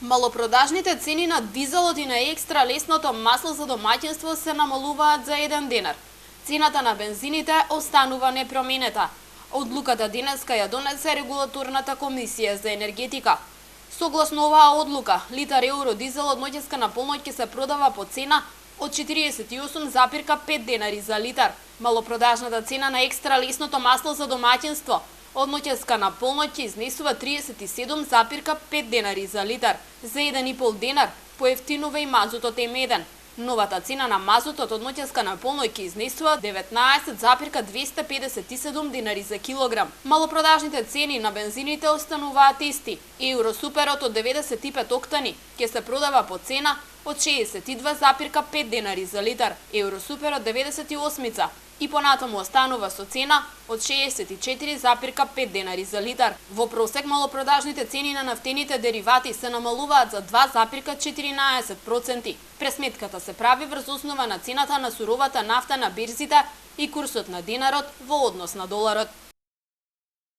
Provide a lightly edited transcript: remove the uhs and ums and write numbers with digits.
Малопродажните цени на дизелот и на екстра лесното масло за домаќинство се намалуваат за 1 денар. Цената на бензините останува непроменета. Одлуката денеска ја донесе регулаторната комисија за енергетика. Согласно оваа одлука, литар евро дизел од ноќеска на полноќ ќе се продава по цена од 48,5 денари за литар. Малопродажната цена на екстра лесното масло за домаќинство од ноќеска на полноќ ќе изнесува 37,5 денари за литар. За 1,5 денар поевтинува и мазутот М1. Новата цена на мазутот од ноќеска на полноќ ќе изнесува 19,257 денари за килограм. Малопродажните цени на бензините остануваат исти. Евросуперот од 95 октани ќе се продава по цена од 62,5 денари за литар. Евросуперот 98 и понатаму останува со цена од 64,5 денари за литар. Во просек малопродажните цени на нафтените деривати се намалуваат за 2,14%. Пресметката се прави врз основа на цената на суровата нафта на берзите и курсот на динарот во однос на доларот.